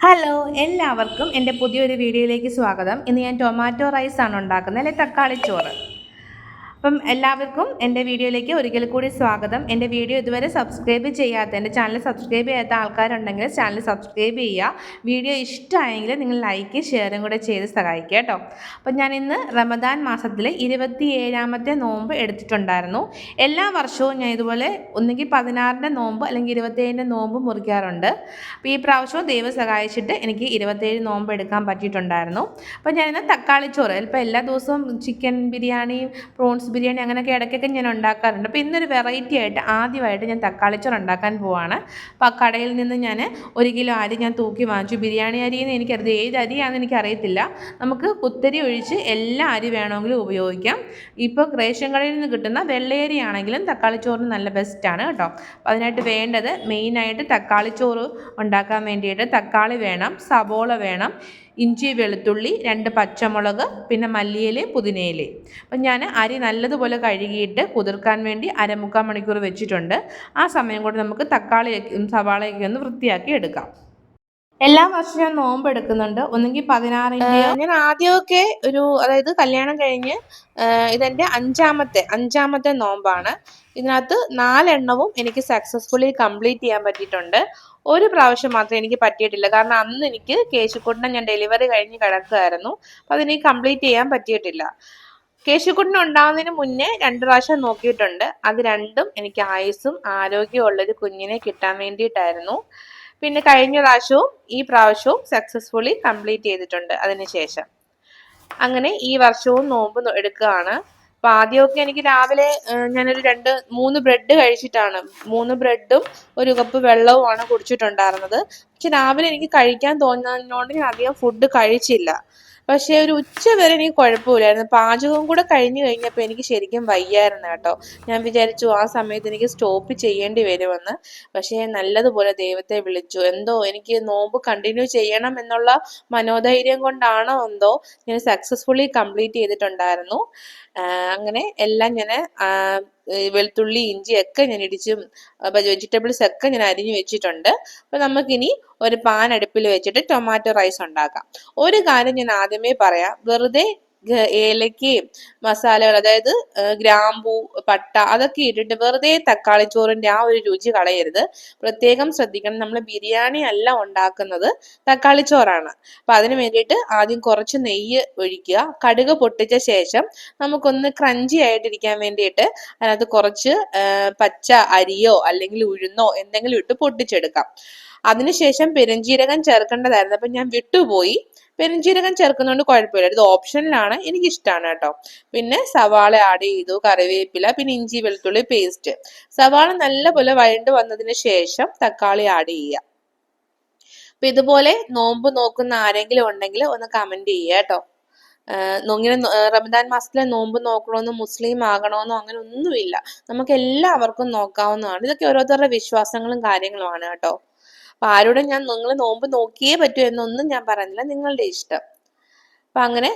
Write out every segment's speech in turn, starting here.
Hello എല്ലാവർക്കും എൻ്റെ പുതിയൊരു വീഡിയോയിലേക്ക് സ്വാഗതം. ഇന്ന് ഞാൻ ടൊമാറ്റോ റൈസ് ആണ് ഉണ്ടാക്കുന്നത്, അല്ലെങ്കിൽ തക്കാളിച്ചോറ്. അപ്പം എല്ലാവർക്കും എൻ്റെ വീഡിയോയിലേക്ക് ഒരിക്കൽ കൂടി സ്വാഗതം. എൻ്റെ വീഡിയോ ഇതുവരെ സബ്സ്ക്രൈബ് ചെയ്യാത്ത, എൻ്റെ ചാനൽ സബ്സ്ക്രൈബ് ചെയ്യാത്ത ആൾക്കാരുണ്ടെങ്കിൽ ചാനൽ സബ്സ്ക്രൈബ് ചെയ്യുക. വീഡിയോ ഇഷ്ടമായെങ്കിൽ നിങ്ങൾ ലൈക്ക് ഷെയറും കൂടെ ചെയ്ത് സഹായിക്കുക കേട്ടോ. അപ്പം ഞാൻ ഇന്ന് റമദാൻ മാസത്തിൽ 27ാമത്തെ നോമ്പ് എടുത്തിട്ടുണ്ടായിരുന്നു. എല്ലാ വർഷവും ഞാൻ ഇതുപോലെ ഒന്നുകിൽ 16ൻ്റെ നോമ്പ് അല്ലെങ്കിൽ 27ൻ്റെ നോമ്പ് മുറിക്കാറുണ്ട്. അപ്പോൾ ഈ പ്രാവശ്യവും ദൈവം സഹായിച്ചിട്ട് എനിക്ക് 27 നോമ്പ് എടുക്കാൻ പറ്റിയിട്ടുണ്ടായിരുന്നു. അപ്പോൾ ഞാനിന്ന് തക്കാളിച്ചോറ്, ഇപ്പോൾ എല്ലാ ദിവസവും ചിക്കൻ ബിരിയാണി, പ്രോൺസ് ബിരിയാണി അങ്ങനെയൊക്കെ ഇടയ്ക്കൊക്കെ ഞാൻ ഉണ്ടാക്കാറുണ്ട്. അപ്പോൾ ഇന്നൊരു വെറൈറ്റി ആയിട്ട് ആദ്യമായിട്ട് ഞാൻ തക്കാളിച്ചോറ് ഉണ്ടാക്കാൻ പോവാണ്. അപ്പോൾ ആ കടയിൽ നിന്ന് ഞാൻ 1 കിലോ അരി ഞാൻ തൂക്കി വാങ്ങിച്ചു. ബിരിയാണി അരിയെന്ന് എനിക്കറിയാം, ഏത് അരിയാണെന്ന് എനിക്കറിയത്തില്ല. നമുക്ക് കുത്തരി ഒഴിച്ച് എല്ലാ അരി വേണമെങ്കിലും ഉപയോഗിക്കാം. ഇപ്പോൾ റേഷൻ കടയിൽ നിന്ന് കിട്ടുന്ന വെള്ളയരി ആണെങ്കിലും തക്കാളിച്ചോറിന് നല്ല ബെസ്റ്റാണ് കേട്ടോ. അപ്പോൾ അതിനായിട്ട് വേണ്ടത് മെയിനായിട്ട് തക്കാളിച്ചോറ് ഉണ്ടാക്കാൻ വേണ്ടിയിട്ട് തക്കാളി വേണം, സവോള വേണം, ഇഞ്ചി വെളുത്തുള്ളി, 2 പച്ചമുളക്, പിന്നെ മല്ലിയിലയും പുതിനയിലയും. അപ്പം ഞാൻ അരി നല്ലതുപോലെ കഴുകിയിട്ട് കുതിർക്കാൻ വേണ്ടി 1/4 മണിക്കൂർ വെച്ചിട്ടുണ്ട്. ആ സമയം കൊണ്ട് നമുക്ക് തക്കാളിയൊക്കെ സവാളയൊക്കെ ഒന്ന് വൃത്തിയാക്കി എടുക്കാം. എല്ലാ വർഷവും ഞാൻ നോമ്പ് എടുക്കുന്നുണ്ട്, ഒന്നുകിൽ 16ൻ്റെയോ. ഞാൻ ആദ്യമൊക്കെ അതായത് കല്യാണം കഴിഞ്ഞ് ഇതെൻ്റെ അഞ്ചാമത്തെ നോമ്പാണ്. ഇതിനകത്ത് 4 എണ്ണവും എനിക്ക് സക്സസ്ഫുള്ളി കംപ്ലീറ്റ് ചെയ്യാൻ പറ്റിയിട്ടുണ്ട്. ഒരു പ്രാവശ്യം മാത്രമേ എനിക്ക് പറ്റിയിട്ടില്ല, കാരണം അന്ന് എനിക്ക് കേശുക്കുട്ടനെ ഞാൻ ഡെലിവറി കഴിഞ്ഞ് കിടക്കുകയായിരുന്നു. അപ്പോൾ അതെനിക്ക് കംപ്ലീറ്റ് ചെയ്യാൻ പറ്റിയിട്ടില്ല. കേശുക്കുട്ടൻ ഉണ്ടാവുന്നതിന് മുന്നേ 2 പ്രാവശ്യം നോക്കിയിട്ടുണ്ട്. അത് രണ്ടും എനിക്ക് ആയുസ്സും ആരോഗ്യമുള്ളൊരു കുഞ്ഞിനെ കിട്ടാൻ വേണ്ടിയിട്ടായിരുന്നു. പിന്നെ കഴിഞ്ഞ പ്രാവശ്യവും ഈ പ്രാവശ്യവും സക്സസ്ഫുള്ളി കംപ്ലീറ്റ് ചെയ്തിട്ടുണ്ട് അതിനുശേഷം. അങ്ങനെ ഈ വർഷവും നോമ്പ് എടുക്കുകയാണ്. അപ്പോൾ ആദ്യമൊക്കെ എനിക്ക് രാവിലെ ഞാനൊരു 2-3 ബ്രെഡ് കഴിച്ചിട്ടാണ്, 3 ബ്രെഡും 1 കപ്പ് വെള്ളവുമാണ് കുടിച്ചിട്ടുണ്ടായിരുന്നത്. പക്ഷെ രാവിലെ എനിക്ക് കഴിക്കാൻ തോന്നുന്നതിനോട് ഞാൻ അധികം ഫുഡ് കഴിച്ചില്ല. പക്ഷേ ഒരു ഉച്ച വരെ എനിക്ക് കുഴപ്പമില്ലായിരുന്നു. പാചകവും കൂടെ കഴിഞ്ഞു കഴിഞ്ഞപ്പോൾ എനിക്ക് ശരിക്കും വയ്യായിരുന്നു കേട്ടോ. ഞാൻ വിചാരിച്ചു ആ സമയത്ത് എനിക്ക് സ്റ്റോപ്പ് ചെയ്യേണ്ടി വരുമെന്ന്. പക്ഷേ നല്ലതുപോലെ ദൈവത്തെ വിളിച്ചു. എന്തോ എനിക്ക് നോമ്പ് കണ്ടിന്യൂ ചെയ്യണം എന്നുള്ള മനോധൈര്യം കൊണ്ടാണോ എന്തോ ഞാൻ സക്സസ്ഫുള്ളി കംപ്ലീറ്റ് ചെയ്തിട്ടുണ്ടായിരുന്നു. അങ്ങനെ എല്ലാം ഞാൻ വെളുത്തുള്ളി ഇഞ്ചിയൊക്കെ ഞാൻ ഇടിച്ചും വെജിറ്റബിൾസ് ഒക്കെ ഞാൻ അരിഞ്ഞു വെച്ചിട്ടുണ്ട്. അപ്പോൾ നമുക്കിനി ഒരു പാൻ അടുപ്പിൽ വെച്ചിട്ട് ടൊമാറ്റോ റൈസ് ഉണ്ടാക്കാം. ഒരു കാര്യം ഞാൻ ആദ്യമേ പറയാം, വെറുതെ ഏലക്കയും മസാലകൾ, അതായത് ഗ്രാമ്പൂ, പട്ട അതൊക്കെ ഇട്ടിട്ട് വെറുതെ തക്കാളിച്ചോറിന്റെ ആ ഒരു രുചി കളയരുത്. പ്രത്യേകം ശ്രദ്ധിക്കണം, നമ്മൾ ബിരിയാണി അല്ല ഉണ്ടാക്കുന്നത്, തക്കാളിച്ചോറാണ്. അപ്പൊ അതിന് വേണ്ടിയിട്ട് ആദ്യം കുറച്ച് നെയ്യ് ഒഴിക്കുക. കടുക് പൊട്ടിച്ച ശേഷം നമുക്കൊന്ന് ക്രഞ്ചി ആയിട്ടിരിക്കാൻ വേണ്ടിയിട്ട് അതിനകത്ത് കുറച്ച് പച്ച അരിയോ അല്ലെങ്കിൽ ഉഴുന്നോ എന്തെങ്കിലും ഇട്ട് പൊട്ടിച്ചെടുക്കാം. അതിനുശേഷം പെരുംജീരകം ചേർക്കേണ്ടതായിരുന്നു, അപ്പൊ ഞാൻ വിട്ടുപോയി. പെരുംജീരകം ചേർക്കുന്നതുകൊണ്ട് കുഴപ്പമില്ല, ഇത് ഓപ്ഷനിലാണ്, എനിക്കിഷ്ടമാണ് കേട്ടോ. പിന്നെ സവാള ആഡ് ചെയ്തു, കറിവേപ്പില, പിന്നെ ഇഞ്ചി വെളുത്തുള്ളി പേസ്റ്റ്. സവാള നല്ലപോലെ വഴണ്ട് വന്നതിന് ശേഷം തക്കാളി ആഡ് ചെയ്യുക. അപ്പൊ ഇതുപോലെ നോമ്പ് നോക്കുന്ന ആരെങ്കിലും ഉണ്ടെങ്കിൽ ഒന്ന് കമന്റ് ചെയ്യുക കേട്ടോ. ഇങ്ങനെ റമദാൻ മാസത്തിലെ നോമ്പ് നോക്കണമെന്നോ മുസ്ലിം ആകണമെന്നോ അങ്ങനെ ഒന്നുമില്ല, നമുക്ക് എല്ലാവർക്കും നോക്കാവുന്നതാണ്. ഇതൊക്കെ ഓരോരുത്തരുടെ വിശ്വാസങ്ങളും കാര്യങ്ങളുമാണ് കേട്ടോ. അപ്പൊ ആരോടും ഞാൻ നിങ്ങൾ നോമ്പ് നോക്കിയേ പറ്റൂ എന്നൊന്നും ഞാൻ പറയുന്നില്ല, നിങ്ങളുടെ ഇഷ്ടം. അപ്പൊ അങ്ങനെ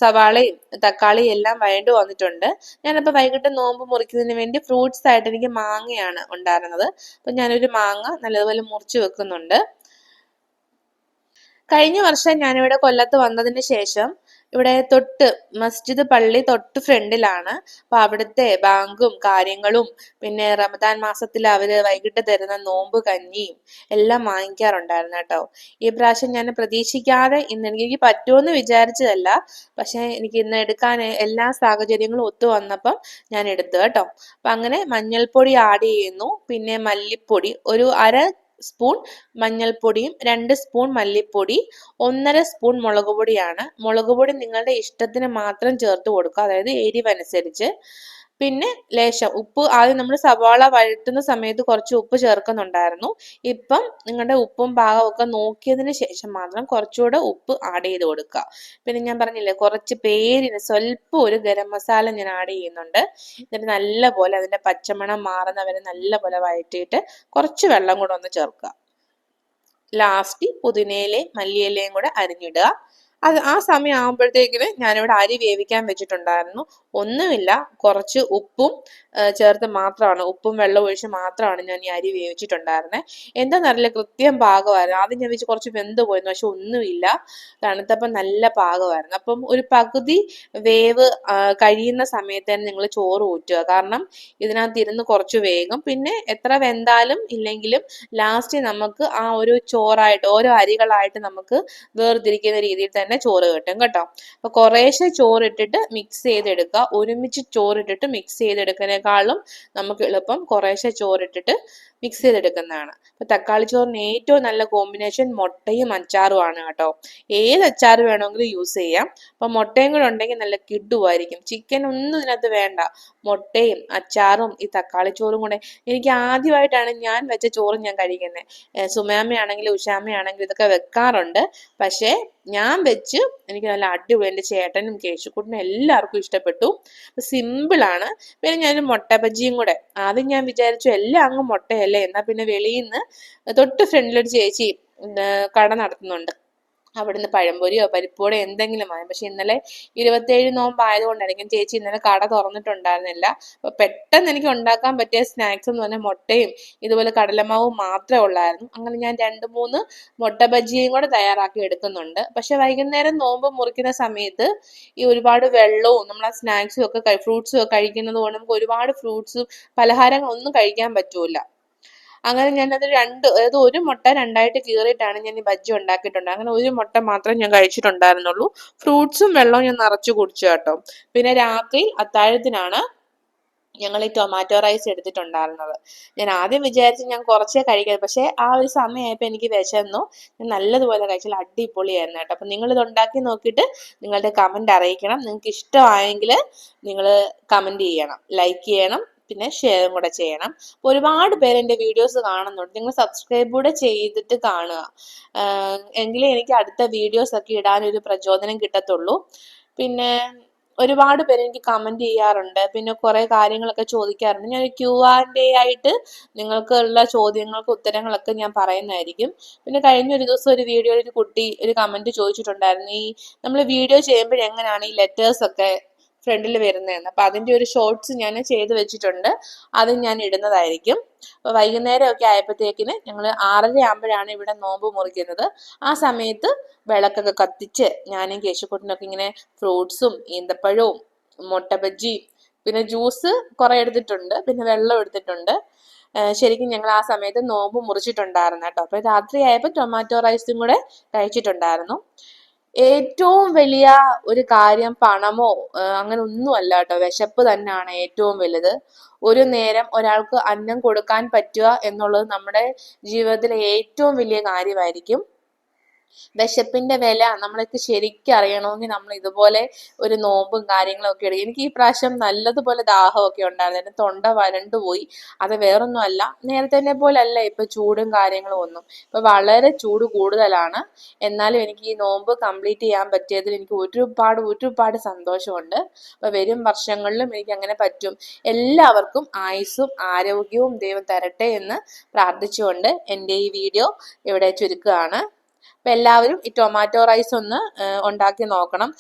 സവാളയും തക്കാളിയും എല്ലാം വഴണ്ടു വന്നിട്ടുണ്ട്. ഞാനപ്പോ വൈകിട്ട് നോമ്പ് മുറിക്കുന്നതിന് വേണ്ടി ഫ്രൂട്ട്സ് ആയിട്ട് എനിക്ക് മാങ്ങയാണ് ഉണ്ടായിരുന്നത്. അപ്പൊ ഞാനൊരു മാങ്ങ നല്ലതുപോലെ മുറിച്ച് വെക്കുന്നുണ്ട്. കഴിഞ്ഞ വർഷം ഞാനിവിടെ കൊല്ലത്ത് വന്നതിന് ശേഷം ഇവിടെ മസ്ജിദ് പള്ളി തൊട്ട് ഫ്രണ്ടിലാണ്. അപ്പൊ അവിടുത്തെ ബാങ്കും കാര്യങ്ങളും പിന്നെ റമദാൻ മാസത്തിൽ അവര് വൈകിട്ട് തരുന്ന നോമ്പ് കഞ്ഞിയും എല്ലാം വാങ്ങിക്കാറുണ്ടായിരുന്നു കേട്ടോ. ഈ പ്രാവശ്യം ഞാൻ പ്രതീക്ഷിക്കാതെ ഇന്ന് എനിക്ക് പറ്റുമെന്ന് വിചാരിച്ചതല്ല, പക്ഷെ എനിക്ക് ഇന്ന് എടുക്കാൻ എല്ലാ സാഹചര്യങ്ങളും ഒത്തു വന്നപ്പം ഞാൻ എടുത്തു കേട്ടോ. അപ്പൊ അങ്ങനെ മഞ്ഞൾപ്പൊടി ആഡ് ചെയ്യുന്നു, പിന്നെ മല്ലിപ്പൊടി ഒരു 1/2 സ്പൂൺ മഞ്ഞൾപ്പൊടിയും 2 സ്പൂൺ മല്ലിപ്പൊടി, 1/2 സ്പൂൺ മുളക് പൊടിയാണ്. മുളക് പൊടി നിങ്ങളുടെ ഇഷ്ടത്തിന് മാത്രം ചേർത്ത് കൊടുക്കുക, അതായത് എരിവനുസരിച്ച്. പിന്നെ ലേശം ഉപ്പ്, ആദ്യം നമ്മൾ സവാള വഴറ്റുന്ന സമയത്ത് കുറച്ച് ഉപ്പ് ചേർക്കുന്നുണ്ടായിരുന്നു. ഇപ്പം നിങ്ങളുടെ ഉപ്പും പാകവും ഒക്കെ നോക്കിയതിന് ശേഷം മാത്രം കുറച്ചുകൂടെ ഉപ്പ് ആഡ് ചെയ്ത് കൊടുക്കുക. പിന്നെ ഞാൻ പറഞ്ഞില്ലേ, കുറച്ച് പേരിന് സ്വല്പം ഒരു ഗരം മസാല ഞാൻ ആഡ് ചെയ്യുന്നുണ്ട്. എന്നിട്ട് നല്ലപോലെ അതിന്റെ പച്ചമണം മാറുന്നവരെ നല്ലപോലെ വഴറ്റിയിട്ട് കുറച്ച് വെള്ളം കൂടെ ഒന്ന് ചേർക്കുക. ലാസ്റ്റ് പുതിനയിലയും മല്ലിയിലയും കൂടെ അരിഞ്ഞിടുക. അത് ആ സമയം ആകുമ്പോഴത്തേക്കിന് ഞാനിവിടെ അരി വേവിക്കാൻ വെച്ചിട്ടുണ്ടായിരുന്നു. ഒന്നുമില്ല, കുറച്ച് ഉപ്പും ചേർത്ത് മാത്രമാണ്, ഉപ്പും വെള്ളം ഒഴിച്ച് മാത്രമാണ് ഞാൻ ഈ അരി വേവിച്ചിട്ടുണ്ടായിരുന്നത്. എന്താണെന്നറിയില്ല, കൃത്യം പാകമായിരുന്നു. ആദ്യം ഞാൻ വെച്ച് കുറച്ച് വെന്ത് പോയിരുന്നു, പക്ഷെ ഒന്നുമില്ല, തണുത്തപ്പം നല്ല പാകമായിരുന്നു. അപ്പം ഒരു പകുതി വേവ് കഴിയുന്ന സമയത്ത് തന്നെ നിങ്ങൾ ചോറ് ഊറ്റുക. കാരണം ഇതിനകത്ത് ഇരുന്ന് കുറച്ച് വേഗം, പിന്നെ എത്ര വെന്താലും ഇല്ലെങ്കിലും ലാസ്റ്റ് നമുക്ക് ആ ഒരു ചോറായിട്ട് ഓരോ അരികളായിട്ട് നമുക്ക് വേർതിരിക്കുന്ന രീതിയിൽ തന്നെ ചോറ് കിട്ടും കേട്ടോ. അപ്പൊ കുറേശ്ശെ ചോറിട്ടിട്ട് മിക്സ് ചെയ്തെടുക്കുക. ഒരുമിച്ച് ചോറിട്ടിട്ട് മിക്സ് ചെയ്തെടുക്കുന്നതിനേക്കാളും നമുക്ക് എളുപ്പം കുറേശ്ശെ ചോറിട്ടിട്ട് മിക്സ് ചെയ്തെടുക്കുന്നതാണ്. അപ്പൊ തക്കാളി ചോറിന് ഏറ്റവും നല്ല കോമ്പിനേഷൻ മുട്ടയും അച്ചാറും ആണ് കേട്ടോ. ഏത് അച്ചാർ വേണമെങ്കിലും യൂസ് ചെയ്യാം. അപ്പൊ മുട്ടയും കൂടെ ഉണ്ടെങ്കിൽ നല്ല കിടുവായിരിക്കും. ചിക്കൻ ഒന്നും ഇതിനകത്ത് വേണ്ട, മുട്ടയും അച്ചാറും ഈ തക്കാളി ചോറും കൂടെ. എനിക്ക് ആദ്യമായിട്ടാണ് ഞാൻ വെച്ച ചോറ് ഞാൻ കഴിക്കുന്നത്. സുമയാമ്മയാണെങ്കിലും ഉഷാമ്മയാണെങ്കിലും ഇതൊക്കെ വെക്കാറുണ്ട്, പക്ഷേ ഞാൻ വെച്ച് എനിക്ക് നല്ല അടിപൊളി, എൻ്റെ ചേട്ടനും കേശുക്കുട്ടനും എല്ലാവർക്കും ഇഷ്ടപ്പെട്ടു. സിമ്പിളാണ്. പിന്നെ ഞാനൊരു മുട്ട ബജിയും കൂടെ, ആദ്യം ഞാൻ വിചാരിച്ചു എല്ലാം അങ്ങ് മുട്ടയല്ലേ, എന്നാൽ പിന്നെ വെളിയിൽ നിന്ന് തൊട്ട് ഫ്രണ്ടിലൊരു ചേച്ചി കട നടത്തുന്നുണ്ട്, അവിടുന്ന് പഴംപൊരിയോ പരിപ്പോടെ എന്തെങ്കിലും വാങ്ങി. പക്ഷെ ഇന്നലെ 27 നോമ്പായതുകൊണ്ടായിരിക്കും ചേച്ചി ഇന്നലെ കട തുറന്നിട്ടുണ്ടായിരുന്നില്ല. അപ്പൊ പെട്ടെന്ന് എനിക്ക് ഉണ്ടാക്കാൻ പറ്റിയ സ്നാക്സ് എന്ന് പറഞ്ഞാൽ മുട്ടയും ഇതുപോലെ കടലമാവും മാത്രമേ ഉള്ളായിരുന്നു. അങ്ങനെ ഞാൻ 2-3 മുട്ട ബജിയും കൂടെ തയ്യാറാക്കി എടുക്കുന്നുണ്ട്. പക്ഷെ വൈകുന്നേരം നോമ്പ് മുറിക്കുന്ന സമയത്ത് ഈ ഒരുപാട് വെള്ളവും നമ്മൾ ആ സ്നാക്സും ഒക്കെ ഫ്രൂട്ട്സും ഒക്കെ കഴിക്കുന്നത് കൊണ്ട് നമുക്ക് ഒരുപാട് ഫ്രൂട്ട്സും പലഹാരങ്ങളൊന്നും കഴിക്കാൻ പറ്റൂല. അങ്ങനെ ഞാനത് അതായത് ഒരു മുട്ട രണ്ടായിട്ട് കീറിയിട്ടാണ് ഞാൻ ഈ ബജ്ജി ഉണ്ടാക്കിയിട്ടുണ്ട്. അങ്ങനെ ഒരു മുട്ട മാത്രമേ ഞാൻ കഴിച്ചിട്ടുണ്ടായിരുന്നുള്ളൂ. ഫ്രൂട്ട്സും വെള്ളവും ഞാൻ നിറച്ചു കുടിച്ചു കേട്ടോ. പിന്നെ രാത്രി അത്താഴത്തിനാണ് ഞങ്ങൾ ഈ ടൊമാറ്റോ റൈസ് എടുത്തിട്ടുണ്ടായിരുന്നത്. ഞാൻ ആദ്യം വിചാരിച്ചു ഞാൻ കുറച്ചേ കഴിക്കാം, പക്ഷെ ആ ഒരു സമയമായപ്പോൾ എനിക്ക് വിശന്നു. ഞാൻ നല്ലതുപോലെ കഴിച്ചാൽ അടിപൊളിയായിരുന്നു കേട്ടോ. അപ്പം നിങ്ങളിത് ഉണ്ടാക്കി നോക്കിയിട്ട് നിങ്ങളുടെ കമൻറ്റ് അറിയിക്കണം. നിങ്ങൾക്ക് ഇഷ്ടമായെങ്കിൽ നിങ്ങൾ കമൻറ്റ് ചെയ്യണം, ലൈക്ക് ചെയ്യണം, പിന്നെ ഷെയറും കൂടെ ചെയ്യണം. ഒരുപാട് പേര് എൻ്റെ വീഡിയോസ് കാണുന്നുണ്ട്, നിങ്ങൾ സബ്സ്ക്രൈബ് കൂടെ ചെയ്തിട്ട് കാണുക. എങ്കിലേ എനിക്ക് അടുത്ത വീഡിയോസ് ഒക്കെ ഇടാനൊരു പ്രചോദനം കിട്ടത്തുള്ളൂ. പിന്നെ ഒരുപാട് പേര് എനിക്ക് കമന്റ് ചെയ്യാറുണ്ട്, പിന്നെ കുറെ കാര്യങ്ങളൊക്കെ ചോദിക്കാറുണ്ട്. ഞാൻ Q&A ആയിട്ട് നിങ്ങൾക്കുള്ള ചോദ്യങ്ങൾക്ക് ഉത്തരങ്ങളൊക്കെ ഞാൻ പറയുന്നതായിരിക്കും. പിന്നെ കഴിഞ്ഞ ഒരു ദിവസം ഒരു വീഡിയോയിൽ ഒരു കുട്ടി ഒരു കമന്റ് ചോദിച്ചിട്ടുണ്ടായിരുന്നു, ഈ നമ്മൾ വീഡിയോ ചെയ്യുമ്പോഴെങ്ങനെയാണ് ഈ ലെറ്റേഴ്സ് ഒക്കെ ഫ്രണ്ടിൽ വരുന്നതെന്ന്. അപ്പൊ അതിന്റെ ഒരു ഷോർട്സ് ഞാൻ ചെയ്ത് വെച്ചിട്ടുണ്ട്, അത് ഞാൻ ഇടുന്നതായിരിക്കും. അപ്പൊ വൈകുന്നേരം ഒക്കെ ആയപ്പോഴത്തേക്കിന് ഞങ്ങൾ 6:30 ആകുമ്പോഴാണ് ഇവിടെ നോമ്പ് മുറിക്കുന്നത്. ആ സമയത്ത് വിളക്കൊക്കെ കത്തിച്ച് ഞാനും കേശുക്കുട്ടനൊക്കെ ഇങ്ങനെ ഫ്രൂട്ട്സും ഈന്തപ്പഴവും മുട്ട ബജ്ജിയും പിന്നെ ജ്യൂസ് കുറെ എടുത്തിട്ടുണ്ട്, പിന്നെ വെള്ളം എടുത്തിട്ടുണ്ട്. ശരിക്കും ഞങ്ങൾ ആ സമയത്ത് നോമ്പ് മുറിച്ചിട്ടുണ്ടായിരുന്നു കേട്ടോ. അപ്പൊ രാത്രി ആയപ്പോൾ ടൊമാറ്റോ റൈസും കൂടെ കഴിച്ചിട്ടുണ്ടായിരുന്നു. ഏറ്റവും വലിയ ഒരു കാര്യം പണമോ അങ്ങനെ ഒന്നും അല്ല കേട്ടോ. വിശപ്പ് തന്നെയാണ് ഏറ്റവും വലുത്. ഒരു നേരം ഒരാൾക്ക് അന്നം കൊടുക്കാൻ പറ്റുക എന്നുള്ളത് നമ്മുടെ ജീവിതത്തിലെ ഏറ്റവും വലിയ കാര്യമായിരിക്കും. വിശപ്പിന്റെ വില നമ്മൾക്ക് ശരിക്കും അറിയണമെങ്കിൽ നമ്മൾ ഇതുപോലെ ഒരു നോമ്പും കാര്യങ്ങളും ഒക്കെ എടുക്കും. എനിക്ക് ഈ പ്രാവശ്യം നല്ലതുപോലെ ദാഹമൊക്കെ ഉണ്ടായിരുന്നു, എൻ്റെ തൊണ്ട വരണ്ടു പോയി. അത് വേറൊന്നും അല്ല, നേരത്തെ പോലെ അല്ല ഇപ്പൊ ചൂടും കാര്യങ്ങളും ഒന്നും. ഇപ്പൊ വളരെ ചൂട് കൂടുതലാണ്. എന്നാലും എനിക്ക് ഈ നോമ്പ് കംപ്ലീറ്റ് ചെയ്യാൻ പറ്റിയതിൽ എനിക്ക് ഒരുപാട് സന്തോഷമുണ്ട്. അപ്പൊ വരും വർഷങ്ങളിലും എനിക്ക് അങ്ങനെ പറ്റും. എല്ലാവർക്കും ആയുസ്സും ആരോഗ്യവും ദൈവം തരട്ടെ എന്ന് പ്രാർത്ഥിച്ചുകൊണ്ട് എൻ്റെ ഈ വീഡിയോ ഇവിടെ ചുരുക്കുകയാണ്. അപ്പൊ എല്ലാവരും ഈ ടൊമാറ്റോ റൈസ് ഒന്ന് ഉണ്ടാക്കി നോക്കണം.